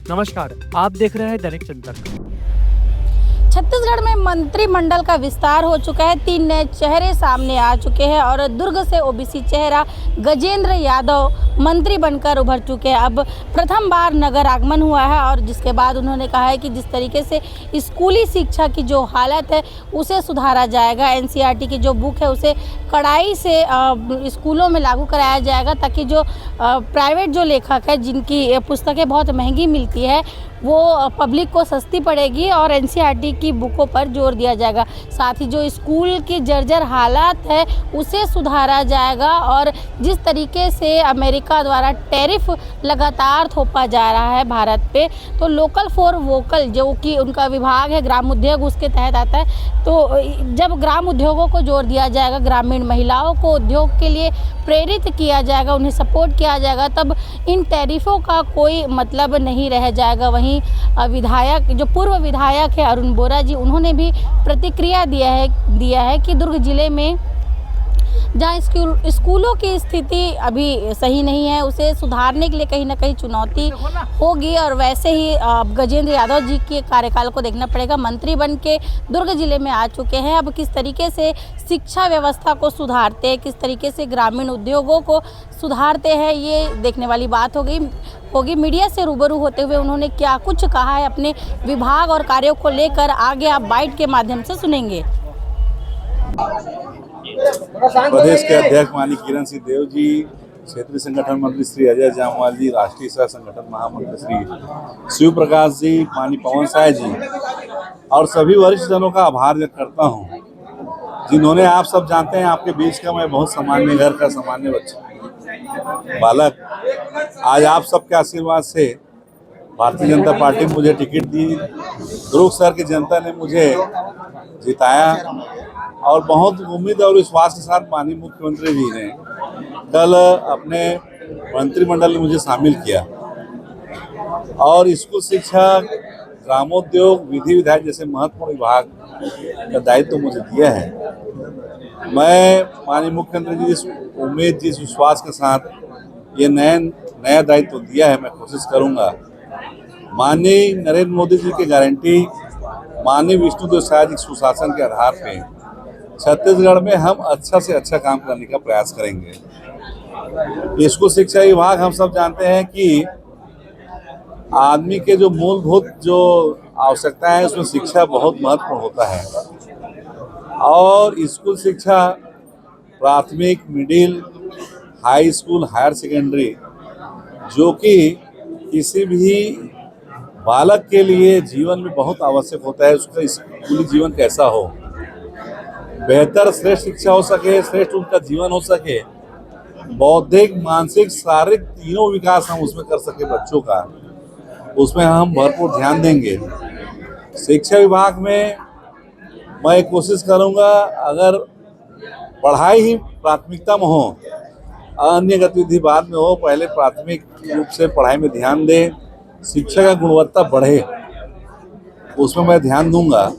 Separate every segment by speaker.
Speaker 1: नमस्कार, आप देख रहे हैं दैनिक जनतंत्र।
Speaker 2: छत्तीसगढ़ में मंत्रिमंडल का विस्तार हो चुका है। 3 नए चेहरे सामने आ चुके हैं और दुर्ग से ओबीसी चेहरा गजेंद्र यादव मंत्री बनकर उभर चुके हैं। अब प्रथम बार नगर आगमन हुआ है और जिसके बाद उन्होंने कहा है कि जिस तरीके से स्कूली शिक्षा की जो हालत है उसे सुधारा जाएगा। एनसीईआरटी की जो बुक है उसे कड़ाई से स्कूलों में लागू कराया जाएगा ताकि जो प्राइवेट जो लेखक है जिनकी पुस्तकें बहुत महंगी मिलती है वो पब्लिक को सस्ती पड़ेगी और एनसीईआरटी की बुकों पर जोर दिया जाएगा। साथ ही जो स्कूल की जर्जर हालात है उसे सुधारा जाएगा और जिस तरीके से अमेरिका द्वारा टैरिफ लगातार थोपा जा रहा है भारत पे, तो लोकल फॉर वोकल जो कि उनका विभाग है ग्राम उद्योग उसके तहत आता है। तो जब ग्राम उद्योगों को जोर दिया जाएगा, ग्रामीण महिलाओं को उद्योग के लिए प्रेरित किया जाएगा, उन्हें सपोर्ट किया जाएगा, तब इन टैरिफों का कोई मतलब नहीं रह जाएगा। वहीं विधायक जो पूर्व विधायक है अरुण बोरा जी, उन्होंने भी प्रतिक्रिया दिया है कि दुर्ग जिले में जहाँ स्कूलों की स्थिति अभी सही नहीं है उसे सुधारने के लिए कहीं ना कहीं चुनौती होगी और वैसे ही गजेंद्र यादव जी के कार्यकाल को देखना पड़ेगा। मंत्री बन के दुर्ग जिले में आ चुके हैं, अब किस तरीके से शिक्षा व्यवस्था को सुधारते हैं, किस तरीके से ग्रामीण उद्योगों को सुधारते हैं, ये देखने वाली बात होगी। मीडिया से रूबरू होते हुए उन्होंने क्या कुछ कहा है अपने विभाग और कार्यों को लेकर, आगे आप बाइट के माध्यम से सुनेंगे।
Speaker 3: प्रदेश के अध्यक्ष माननीय किरण सिंह देव जी, क्षेत्रीय संगठन मंत्री श्री अजय जामवाल जी, राष्ट्रीय सह संगठन महामंत्री श्री शिव प्रकाश जी, माननीय पवन साय जी और सभी वरिष्ठ जनों का आभार व्यक्त करता हूं, जिन्होंने, आप सब जानते हैं, आपके बीच का मैं बहुत सामान्य घर का सामान्य बच्चा बालक, आज आप सबके आशीर्वाद से भारतीय जनता पार्टी मुझे टिकट दी, दुर्ग शहर की जनता ने मुझे जिताया और बहुत उम्मीद और विश्वास के साथ माननीय मुख्यमंत्री जी ने कल अपने मंत्रिमंडल में मुझे शामिल किया और स्कूल शिक्षा, ग्रामोद्योग, विधि विधायक जैसे महत्वपूर्ण विभाग का दायित्व तो मुझे दिया है। मैं माननीय मुख्यमंत्री जी जिस उम्मीद, जिस विश्वास के साथ ये नया दायित्व दिया है, मैं कोशिश करूंगा माननीय नरेंद्र मोदी जी की गारंटी, माननीय विष्णुदेव साय जी सुशासन के आधार पे छत्तीसगढ़ में हम अच्छा से अच्छा काम करने का प्रयास करेंगे। स्कूल शिक्षा विभाग, हम सब जानते हैं कि आदमी के जो मूलभूत जो आवश्यकता है उसमें शिक्षा बहुत महत्वपूर्ण होता है और स्कूल शिक्षा प्राथमिक, middle, high school, higher secondary, जो कि किसी भी बालक के लिए जीवन में बहुत आवश्यक होता है, उसका स्कूली जीवन कैसा हो, बेहतर श्रेष्ठ शिक्षा हो सके, श्रेष्ठ उनका जीवन हो सके, बौद्धिक, मानसिक, शारीरिक तीनों विकास हम उसमें कर सके बच्चों का, उसमें हम भरपूर ध्यान देंगे। शिक्षा विभाग में मैं कोशिश करूंगा अगर पढ़ाई ही प्राथमिकता में हो, अन्य गतिविधि बाद में हो, पहले प्राथमिक रूप से पढ़ाई में ध्यान दें, शिक्षा का गुणवत्ता बढ़े, उसमें मैं ध्यान दूंगा।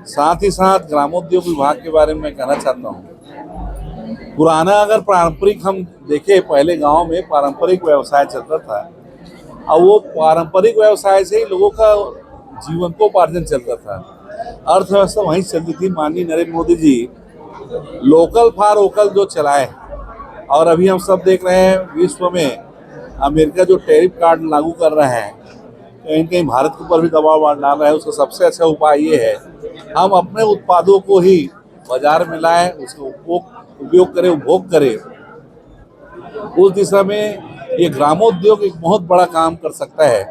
Speaker 3: साथ ही साथ ग्रामोद्योग विभाग के बारे में मैं कहना चाहता हूँ, पुराना अगर पारंपरिक हम देखें, पहले गांव में पारंपरिक व्यवसाय चलता था और वो पारंपरिक व्यवसाय से ही लोगों का जीवनोपार्जन चलता था, अर्थव्यवस्था वहीं चलती थी। माननीय Narendra Modi ji local for vocal जो चलाए और अभी हम सब देख रहे हैं विश्व में अमेरिका जो टैरिफ कार्ड लागू कर रहे हैं, कहीं कहीं भारत के ऊपर भी दबाव डाल रहा है, उसका सबसे अच्छा उपाय ये है हम अपने उत्पादों को ही बाजार में लाएं, उसका उपयोग करें, उपभोग करें। उस दिशा में ये ग्रामोद्योग एक बहुत बड़ा काम कर सकता है।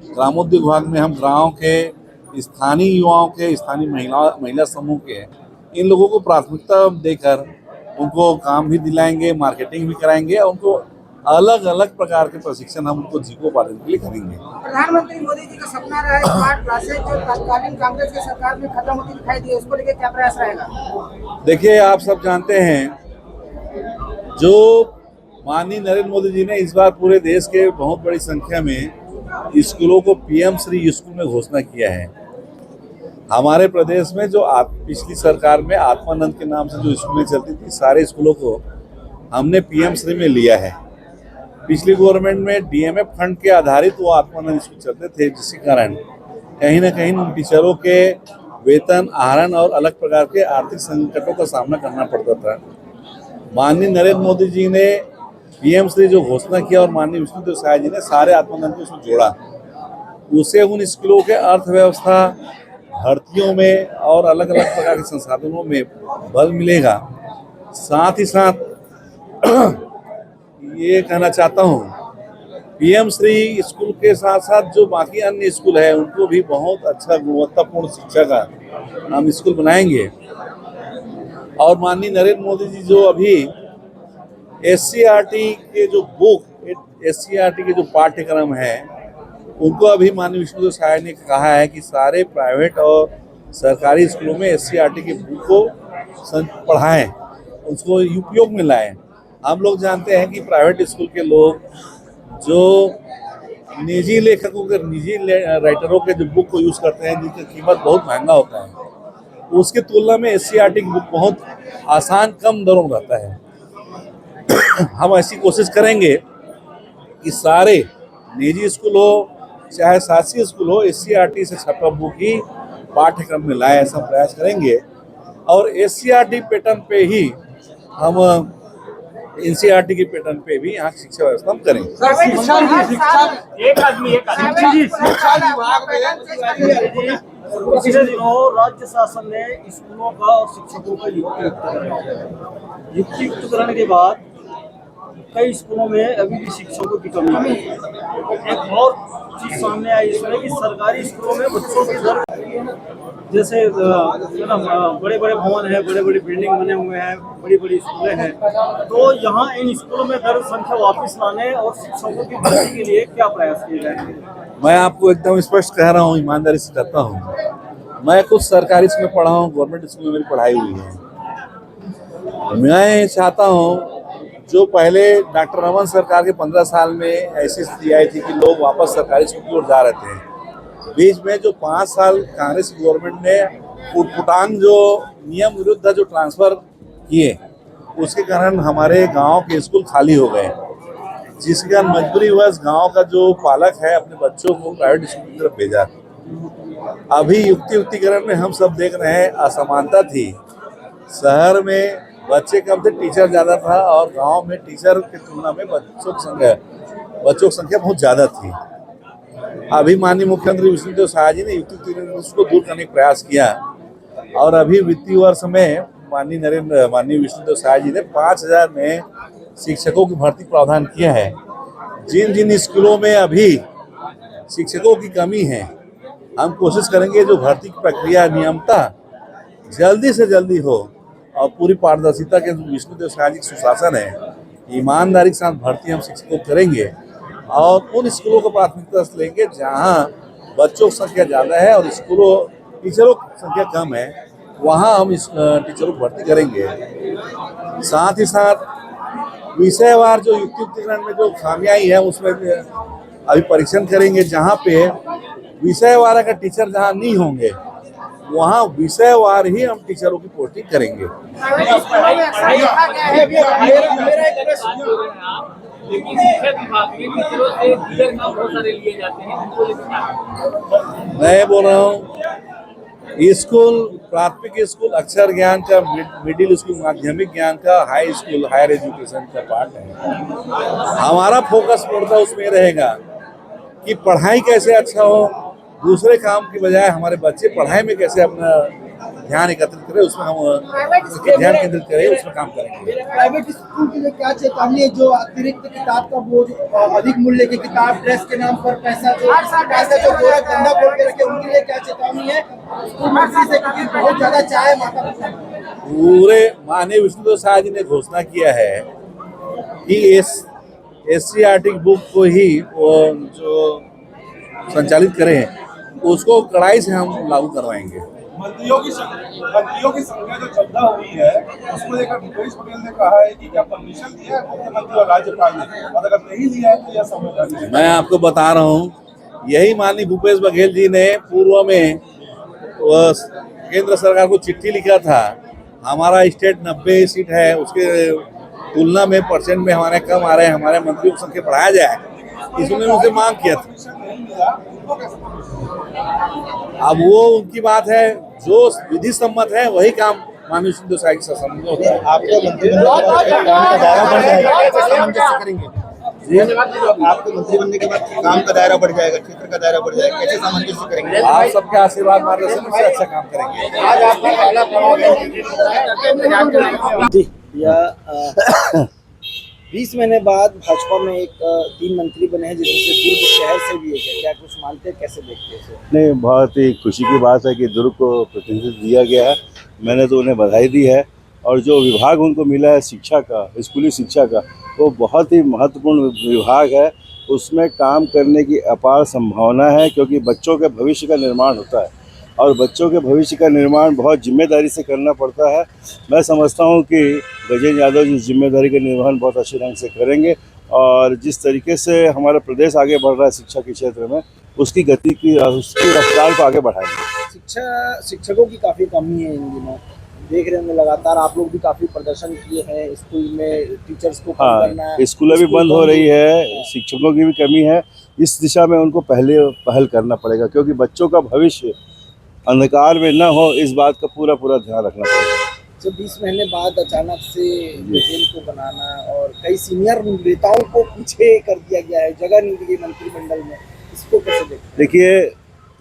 Speaker 3: ग्रामोद्योग विभाग में हम गाँव के स्थानीय युवाओं के, स्थानीय महिला समूह के, इन लोगों को प्राथमिकता देकर उनको काम भी दिलाएंगे, मार्केटिंग भी कराएंगे और उनको अलग अलग प्रकार के प्रशिक्षण हम उनको जीविकोपार्जन के लिए करेंगे।
Speaker 4: प्रधानमंत्री मोदी जी का सपना रहा है स्मार्ट क्लासेज जो तत्कालीन कांग्रेस की सरकार में खत्म होती दिखाई दी, उसको लेकर क्या प्रयास रहेगा?
Speaker 3: देखिए, आप सब जानते हैं जो माननीय नरेंद्र मोदी जी ने इस बार पूरे देश के बहुत बड़ी संख्या में स्कूलों को पीएम श्री स्कूल में घोषणा किया है। हमारे प्रदेश में जो पिछली सरकार में आत्मानंद के नाम से जो स्कूलें चलती थी, सारे स्कूलों को हमने पीएम श्री में लिया है पिछली गवर्नमेंट में डीएमएफ फंड के आधारित वो आत्मानंद स्कूल चलते थे, जिसके कारण कहीं ना कहीं उन टीचरों के वेतन, आहरण और अलग प्रकार के आर्थिक संकटों का सामना करना पड़ता था। माननीय नरेंद्र मोदी जी ने पीएम श्री जो घोषणा किया और माननीय विष्णुदेव साय जी ने सारे आत्मानंद को उसमें जोड़ा, उससे उन स्कूलों के अर्थव्यवस्था, भर्तियों में और अलग अलग प्रकार के संसाधनों में बल मिलेगा। साथ ही साथ ये कहना चाहता हूँ, पीएम श्री स्कूल के साथ साथ जो बाकी अन्य स्कूल है उनको भी बहुत अच्छा गुणवत्तापूर्ण शिक्षा का हम स्कूल बनाएंगे। और माननीय नरेंद्र मोदी जी जो अभी एससीईआरटी के जो बुक, एससीईआरटी के जो पाठ्यक्रम है, उनको अभी माननीय विष्णुदेव साय ने कहा है कि सारे प्राइवेट और सरकारी स्कूलों में एससीईआरटी के बुक को पढ़ाएं, उसको उपयोग में लाएं। हम लोग जानते हैं कि प्राइवेट स्कूल के लोग जो निजी लेखकों के, निजी राइटरों के जो बुक को यूज़ करते हैं, जिनकी कीमत बहुत महंगा होता है, उसकी तुलना में एससीईआरटी की बुक बहुत आसान, कम दरों में रहता है। हम ऐसी कोशिश करेंगे कि सारे निजी स्कूल हो चाहे शासकीय स्कूल हो, एससीईआरटी से छपा बुक ही पाठ्यक्रम में लाए, ऐसा प्रयास करेंगे। और एससीईआरटी पैटर्न पे ही हम एनसीईआरटी के पैटर्न पे भी यहाँ शिक्षा व्यवस्था हम करेंगे।
Speaker 5: पिछले दिनों राज्य शासन ने स्कूलों का और शिक्षकों का युक्तियुक्तकरण के बाद कई स्कूलों में अभी भी शिक्षकों की कमी है। एक और चीज सामने आई इसमें कि सरकारी स्कूलों में बच्चों की दर, जैसे बड़े बड़े भवन हैं, बड़े बड़े बिल्डिंग बने हुए हैं, बड़ी बड़ी स्कूलें हैं, तो यहाँ इन स्कूलों में दर संख्या वापस लाने और शिक्षकों की भर्ती के लिए क्या प्रयास किए जाएंगे?
Speaker 3: मैं आपको एकदम स्पष्ट कह रहा हूँ, ईमानदारी से कहता हूँ, मैं कुछ सरकारी स्कूल में पढ़ा हूँ, गवर्नमेंट स्कूल में मेरी पढ़ाई हुई है। मैं चाहता हूँ जो पहले डॉक्टर रमन सरकार के 15 साल में ऐसी स्थिति आई थी कि लोग वापस सरकारी स्कूल की ओर जा रहे थे, बीच में जो 5 साल कांग्रेस गवर्नमेंट ने उटपुटांग जो नियम विरुद्ध जो ट्रांसफर किए, उसके कारण हमारे गांव के स्कूल खाली हो गए, जिसके कारण मजबूरीवश गांव का जो पालक है अपने बच्चों को प्राइवेट स्कूल की तरफ भेजा। अभी युक्तिकरण में हम सब देख रहे हैं, असमानता थी। शहर में बच्चे कम थे, टीचर ज़्यादा था, और गांव में टीचर की तुलना में बच्चों की संख्या बहुत ज़्यादा थी। अभी माननीय मुख्यमंत्री विष्णुदेव साय जी ने युक्तिकरण उसको दूर करने का प्रयास किया, और अभी वित्तीय वर्ष में माननीय विष्णुदेव साय जी ने 5000 नए शिक्षकों की भर्ती प्रावधान किया है। जिन जिन स्कूलों में अभी शिक्षकों की कमी है, हम कोशिश करेंगे जो भर्ती की प्रक्रिया नियमता जल्दी से जल्दी हो और पूरी पारदर्शिता के विष्णुदेव साय जी सुशासन है, ईमानदारी के साथ भर्ती हम शिक्षकों करेंगे, और उन स्कूलों को प्राथमिकता से लेंगे जहाँ बच्चों की संख्या ज़्यादा है और टीचरों की संख्या कम है, वहाँ हम इस टीचरों को भर्ती करेंगे। साथ ही साथ विषयवार जो युक्तिकरण में जो खामियां है उसमें अभी परीक्षण करेंगे, जहाँ पे विषयवार का टीचर जहाँ नहीं होंगे वहाँ विषयवार ही हम टीचरों की पोस्टिंग करेंगे। मैं बोल रहा हूँ, स्कूल, प्राथमिक स्कूल अक्षर ज्ञान का, मिडिल स्कूल माध्यमिक ज्ञान का, हाई स्कूल हायर एजुकेशन का पार्ट है। हमारा फोकस पड़ता उसमें रहेगा कि पढ़ाई कैसे अच्छा हो, दूसरे काम की बजाय हमारे बच्चे पढ़ाई में कैसे अपना ध्यान एकत्रित करें, उसमें हम ध्यान केंद्रित करें, उसमें काम करेंगे।
Speaker 4: प्राइवेट स्कूल के लिए क्या चेतावनी है? जो अतिरिक्त किताब का बोझ, अधिक मूल्य की किताब, ड्रेस के नाम पर पैसा जो धंधा खोल के रखे, उनके लिए क्या चेतावनी है? से बहुत ज्यादा चाहे माता
Speaker 3: पूरे माननीय विष्णुदेव साय जी ने घोषणा किया है कि एससीईआरटी बुक को ही जो संचालित करें, उसको कड़ाई से हम लागू करवाएंगे।
Speaker 6: मंत्रियों की संख्या जो चर्चा हुई है, उसको लेकर भूपेश बघेल ने कहा है कि क्या परमिशन दिया है मुख्यमंत्री और राज्यपाल ने, और अगर नहीं दिया है तो यह समझदारी है। मैं
Speaker 3: आपको बता रहा हूँ, यही माननीय भूपेश बघेल जी ने पूर्व में केंद्र सरकार को चिट्ठी लिखा था। हमारा स्टेट 90 सीट है, उसके तुलना में परसेंट में हमारे कम आ रहे हैं, हमारे मंत्रियों की संख्या बढ़ाया जाए, इसलिए उनसे मांग किया था। अब वो उनकी बात है, जो विधि सम्मत है वही काम माननीय सिंधु साहिब के शासन में होता है।
Speaker 4: आपके मंत्री बनने के बाद काम का दायरा बढ़ जाएगा, क्षेत्र का दायरा बढ़ जाएगा, कैसे सामंजस्य करेंगे?
Speaker 3: आप सबके आशीर्वाद मार्गदर्शन से अच्छा काम करेंगे।
Speaker 4: आज आपका पहला
Speaker 5: जी, या 20 महीने बाद भाजपा में एक 3 मंत्री बने हैं, जिसमें से दुर्ग शहर से भी एक है। क्या कुछ मानते हैं, कैसे देखते हैं इसे?
Speaker 7: नहीं, बहुत ही खुशी की बात है कि दुर्ग को प्रतिनिधित्व दिया गया है। मैंने तो उन्हें बधाई दी है। और जो विभाग उनको मिला है शिक्षा का, स्कूली शिक्षा का, वो बहुत ही महत्वपूर्ण विभाग है। उसमें काम करने की अपार संभावना है, क्योंकि बच्चों के भविष्य का निर्माण होता है और बच्चों के भविष्य का निर्माण बहुत जिम्मेदारी से करना पड़ता है। मैं समझता हूं कि गजेंद्र यादव जी जिम्मेदारी का निर्वहन बहुत अच्छे ढंग से करेंगे और जिस तरीके से हमारा प्रदेश आगे बढ़ रहा है शिक्षा के क्षेत्र में, उसकी गति की, उसकी रफ्तार को आगे बढ़ाएंगे।
Speaker 5: शिक्षकों की काफ़ी कमी है इन दिनों, देख रहे होंगे लगातार आप लोग भी काफ़ी प्रदर्शन किए हैं स्कूल में, टीचर्स को कम करना है।
Speaker 7: स्कूलें भी बंद हो रही है, शिक्षकों की भी कमी है। इस दिशा में उनको पहल करना पड़ेगा, क्योंकि बच्चों का भविष्य अंधकार में न हो, इस बात का पूरा ध्यान रखना पड़ेगा।
Speaker 5: जब 20 महीने बाद अचानक से गजेंद्र को बनाना और कई सीनियर नेताओं को पीछे कर दिया गया है, जगह नहीं दी गई मंत्रिमंडल में, इसको कैसे देखते?
Speaker 7: देखिए,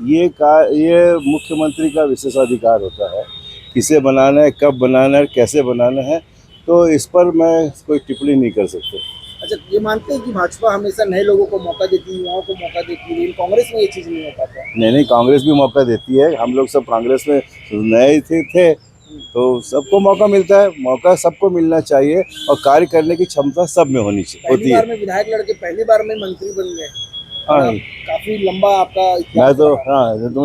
Speaker 7: ये मुख्यमंत्री का विशेषाधिकार होता है, किसे बनाना है, कब बनाना है, कैसे बनाना है, तो इस पर मैं कोई टिप्पणी नहीं कर सकता।
Speaker 5: अच्छा, ये मानते हैं कि भाजपा हमेशा नए लोगों को मौका देती है, युवाओं को मौका देती है, लेकिन कांग्रेस में ये चीज़ नहीं हो पाता?
Speaker 7: नहीं, कांग्रेस भी मौका देती है। हम लोग सब कांग्रेस में नए थे तो सबको मौका मिलता है। मौका सबको मिलना चाहिए और कार्य करने की क्षमता सब में होती है।
Speaker 5: पहली बार में विधायक लड़के पहली बार में मंत्री बन गए।
Speaker 7: हाँ,
Speaker 5: काफी लंबा आपका
Speaker 7: मैं तो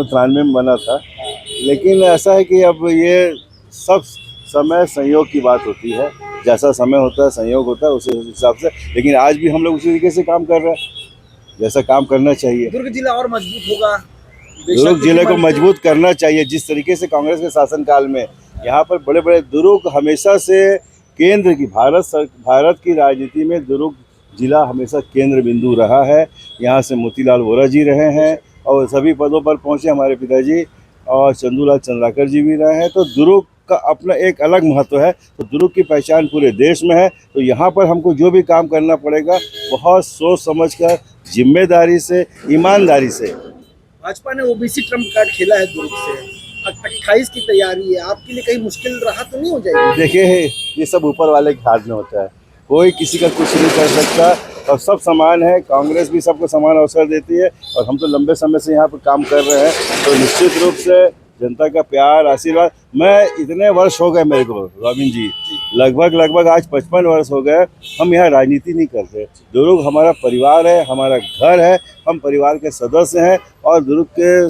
Speaker 7: 93 में बना था, लेकिन ऐसा है कि अब ये सब समय संयोग की बात होती है। जैसा समय होता है, संयोग होता है, उस हिसाब से। लेकिन आज भी हम लोग उसी तरीके से काम कर रहे हैं, जैसा काम करना चाहिए।
Speaker 5: दुर्ग जिला और मजबूत होगा,
Speaker 7: दुर्ग जिले को मजबूत करना चाहिए। जिस तरीके से कांग्रेस के शासनकाल में यहाँ पर बड़े बड़े दुर्ग हमेशा से केंद्र की, भारत की राजनीति में दुर्ग जिला हमेशा केंद्र बिंदु रहा है। यहाँ से मोतीलाल वोरा जी रहे हैं और सभी पदों पर पहुँचे हमारे पिताजी, और चंदूलाल चंद्राकर जी भी रहे हैं। तो दुर्ग का अपना एक अलग महत्व है। तो दुर्ग की पहचान पूरे देश में है। तो यहाँ पर हमको जो भी काम करना पड़ेगा, बहुत सोच समझ कर, जिम्मेदारी से, ईमानदारी से।
Speaker 5: भाजपा ने ओबीसी ट्रम्प कार्ड खेला है दुर्ग से, 28 की तैयारी है, आपके लिए कहीं मुश्किल रहा तो नहीं हो जाएगी?
Speaker 7: देखिए, ये सब ऊपर वाले के हाथ में होता है, कोई किसी का कुछ नहीं कर सकता और सब समान है। कांग्रेस भी सबको समान अवसर देती है और हम तो लंबे समय से यहाँ पर काम कर रहे हैं। तो निश्चित रूप से जनता का प्यार, आशीर्वाद, मैं इतने वर्ष हो गए मेरे को, रॉबिन जी, लगभग आज 55 वर्ष हो गए, हम यहाँ राजनीति नहीं करते। दुर्ग हमारा परिवार है, हमारा घर है, हम परिवार के सदस्य हैं और दुर्ग के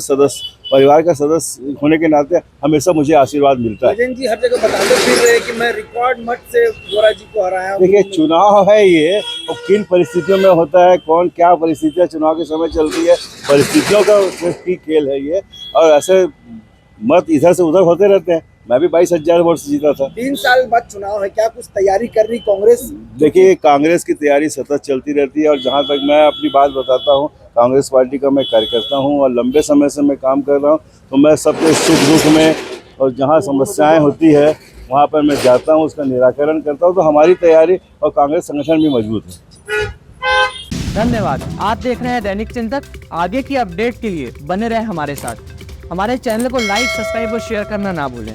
Speaker 7: परिवार का सदस्य होने के नाते हमेशा मुझे आशीर्वाद मिलता है।
Speaker 5: गजेंद्र जी हर जगह बताते फिर रहे कि मैं रिकॉर्ड मत से वोरा जी को हराया।
Speaker 7: देखिए, चुनाव है ये, और किन परिस्थितियों में होता है, कौन क्या परिस्थितियाँ चुनाव के समय चलती है, परिस्थितियों का ही खेल है ये। और ऐसे मत इधर से उधर होते रहते हैं। मैं भी 22,000 वोट से जीता था।
Speaker 5: 3 साल बाद चुनाव है, क्या कुछ तैयारी कर रही कांग्रेस?
Speaker 7: देखिए, कांग्रेस की तैयारी सतत चलती रहती है और जहाँ तक मैं अपनी बात बताता हूँ, कांग्रेस पार्टी का मैं कार्यकर्ता हूँ और लंबे समय से मैं काम कर रहा हूँ। तो मैं सबके सुख दुख में और जहाँ समस्याएं होती है वहाँ पर मैं जाता हूँ, उसका निराकरण करता हूँ। तो हमारी तैयारी और कांग्रेस संगठन भी मजबूत है।
Speaker 1: धन्यवाद। आप देख रहे हैं दैनिक चिंतक। आगे की अपडेट के लिए बने रहे हमारे साथ। हमारे चैनल को लाइक, सब्सक्राइब और शेयर करना ना भूलें।